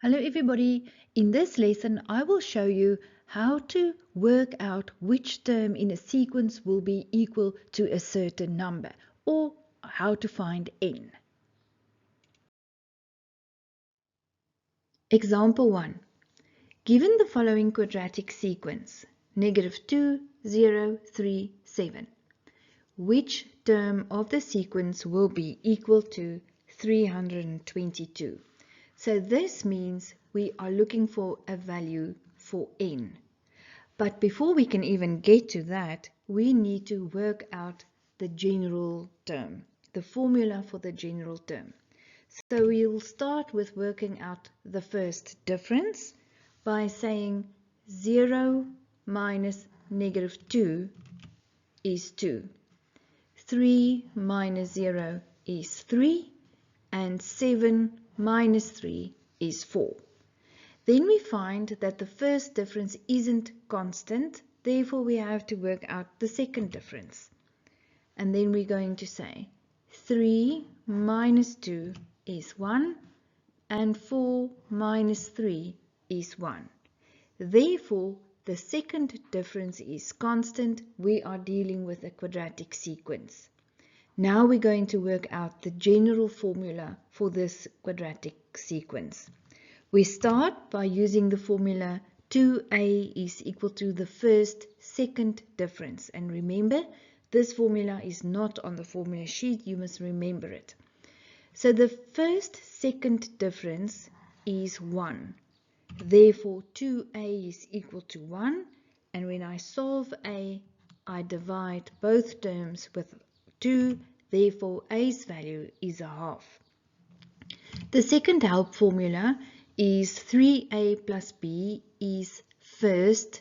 Hello everybody, in this lesson I will show you how to work out which term in a sequence will be equal to a certain number, or how to find n. Example 1. Given the following quadratic sequence, -2, 0, 3, 7, which term of the sequence will be equal to 322? So this means we are looking for a value for n. But before we can even get to that, we need to work out the general term, the formula for the general term. So we'll start with working out the first difference by saying 0 minus -2 is 2. 3 minus 0 is 3, and 7 minus 3 is 4. Then we find that the first difference isn't constant, therefore we have to work out the second difference. And then we're going to say 3 minus 2 is 1, and 4 minus 3 is 1. Therefore, the second difference is constant. We are dealing with a quadratic sequence. Now we're going to work out the general formula for this quadratic sequence. We start by using the formula 2a is equal to the first second difference. And remember, this formula is not on the formula sheet. You must remember it. So the first second difference is 1. Therefore, 2a is equal to 1. And when I solve a, I divide both terms with 2. Therefore, a's value is a half. The second help formula is 3a plus b is first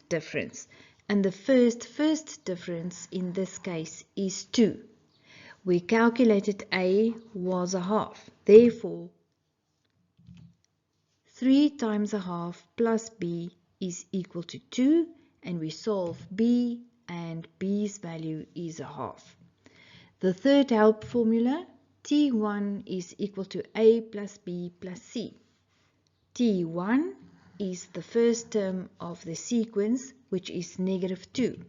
difference. And the first difference in this case is 2. We calculated a was a half. Therefore, 3 times a half plus b is equal to 2. And we solve b, and b's value is a half. The third help formula, T1 is equal to a plus b plus c. T1 is the first term of the sequence, which is -2.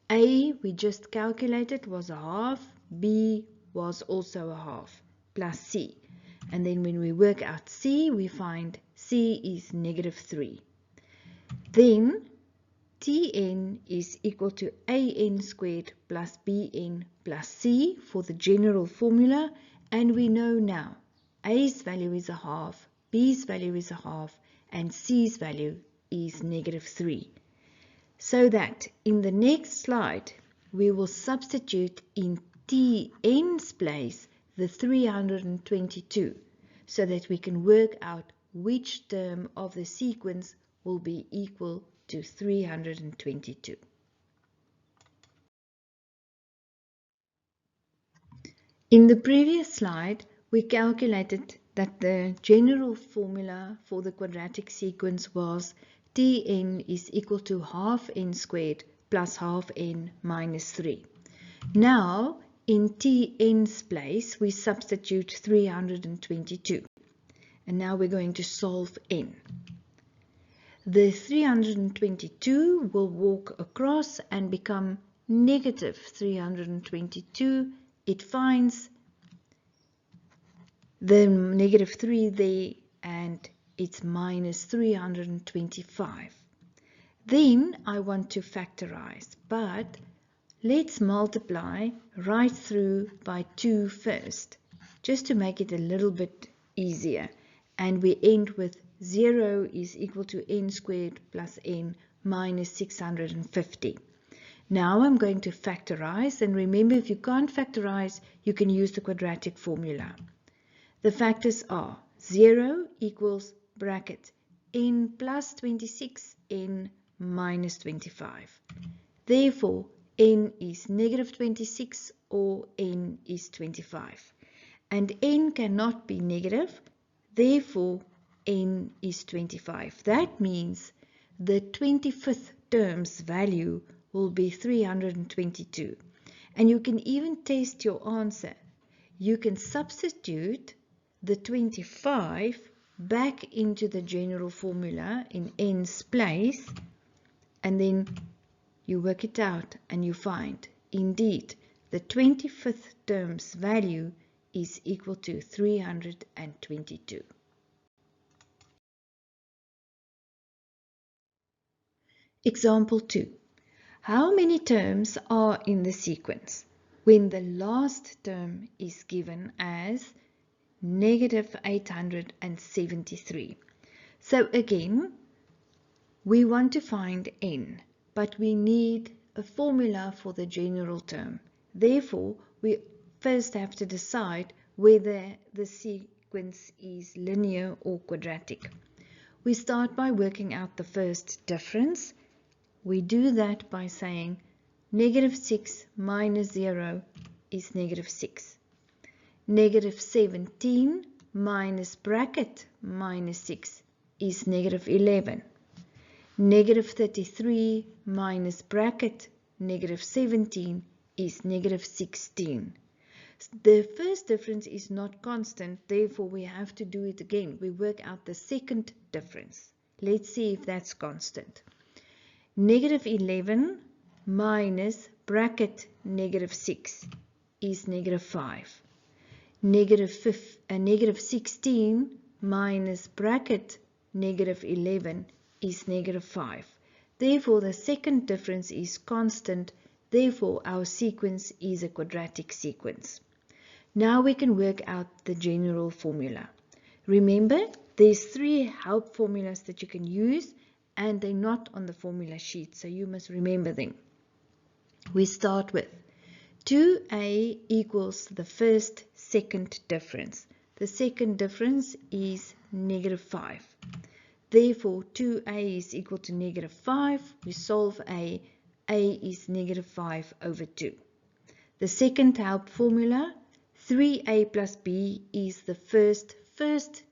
A we just calculated was a half, b was also a half, plus c. And then when we work out c, we find c is -3. Then Tn is equal to an squared plus bn plus c for the general formula, and we know now a's value is a half, b's value is a half, and c's value is -3. So that in the next slide we will substitute in Tn's place the 322 so that we can work out which term of the sequence will be equal to 322. In the previous slide, we calculated that the general formula for the quadratic sequence was Tn is equal to half n squared plus half n minus 3. Now, in Tn's place, we substitute 322. And now we're going to solve n. The 322 will walk across and become -322. It finds the -3 there, and it's -325. Then I want to factorize, but let's multiply right through by 2 first, just to make it a little bit easier. And we end with 0 is equal to n squared plus n minus 650. Now I'm going to factorize, and remember, if you can't factorize, you can use the quadratic formula. The factors are 0 equals bracket n plus 26, n minus 25. Therefore, n is -26 or n is 25. And n cannot be negative, therefore n is 25. That means the 25th term's value will be 322. And you can even test your answer. You can substitute the 25 back into the general formula in n's place, and then you work it out and you find indeed the 25th term's value is equal to 322. Example 2. How many terms are in the sequence when the last term is given as negative 873? So again, we want to find n, but we need a formula for the general term. Therefore, we first have to decide whether the sequence is linear or quadratic. We start by working out the first difference. We do that by saying negative 6 minus 0 is negative 6. Negative 17 minus bracket minus 6 is negative 11. Negative 33 minus bracket negative 17 is negative 16. The first difference is not constant, therefore we have to do it again. We work out the second difference. Let's see if that's constant. Negative 11 minus bracket negative 6 is negative 5. Negative 16 minus bracket negative 11 is negative 5. Therefore, the second difference is constant. Therefore, our sequence is a quadratic sequence. Now we can work out the general formula. Remember, there's 3 help formulas that you can use, and they're not on the formula sheet, so you must remember them. We start with 2a equals the second difference. The second difference is negative 5. Therefore, 2a is equal to negative 5. We solve a is negative 5 over 2. The second help formula, 3a plus b is the first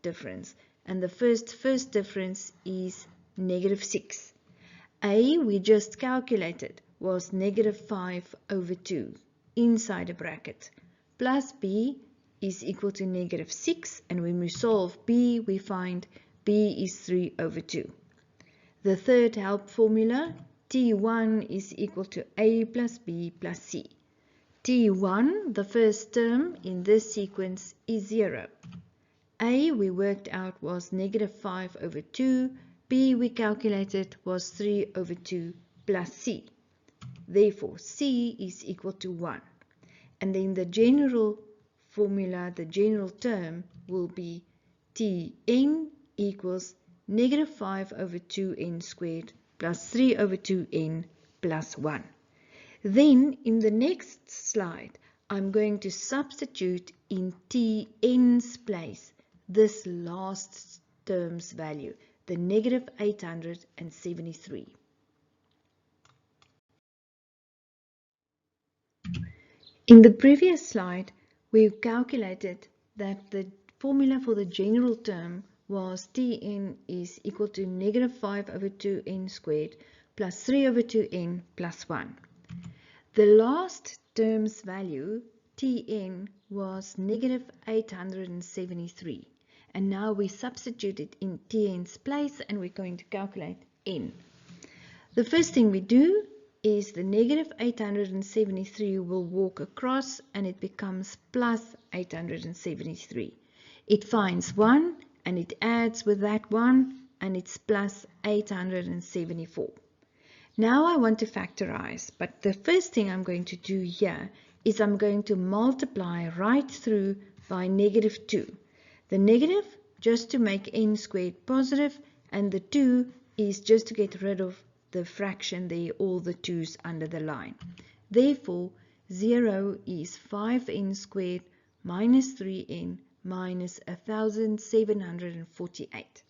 difference, and the first difference is negative 6. A we just calculated was negative 5 over 2 inside a bracket, plus b is equal to negative 6, and when we solve b we find b is 3 over 2. The third help formula, T1 is equal to a plus b plus c. T1, the first term in this sequence, is 0. A we worked out was negative 5 over 2. B we calculated was 3 over 2 plus c. Therefore, c is equal to 1. And then the general formula, the general term, will be Tn equals negative 5 over 2n squared plus 3 over 2n plus 1. Then in the next slide, I'm going to substitute in Tn's place this last term's value, the negative 873. In the previous slide, we calculated that the formula for the general term was Tn is equal to negative 5 over 2n squared plus 3 over 2n plus 1. The last term's value, Tn, was negative 873. And now we substitute it in Tn's place and we're going to calculate n. The first thing we do is the negative 873 will walk across and it becomes plus 873. It finds 1 and it adds with that 1 and it's plus 874. Now I want to factorize, but the first thing I'm going to do here is I'm going to multiply right through by negative 2. The negative just to make n squared positive, and the 2 is just to get rid of the fraction there, all the 2's under the line. Therefore, 0 is 5n squared minus 3n minus 1748.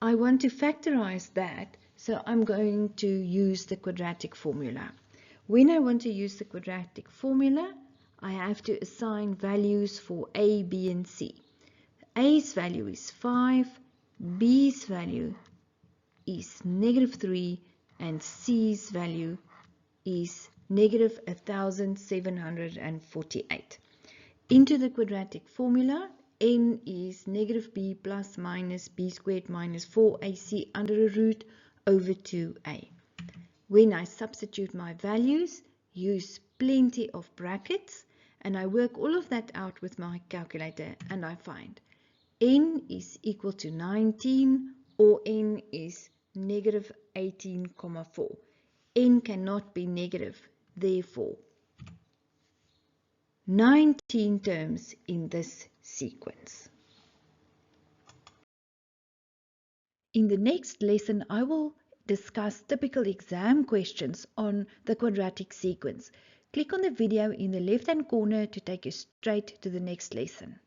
I want to factorize that, so I'm going to use the quadratic formula. When I want to use the quadratic formula, I have to assign values for a, b, and c. A's value is 5, b's value is negative 3, and c's value is negative 1748. Into the quadratic formula, n is negative b plus minus b squared minus 4ac under a root over 2a. When I substitute my values, use plenty of brackets, and I work all of that out with my calculator, and I find n is equal to 19 or n is negative 18,4. N cannot be negative, therefore 19 terms in this sequence. In the next lesson, I will discuss typical exam questions on the quadratic sequence. Click on the video in the left-hand corner to take you straight to the next lesson.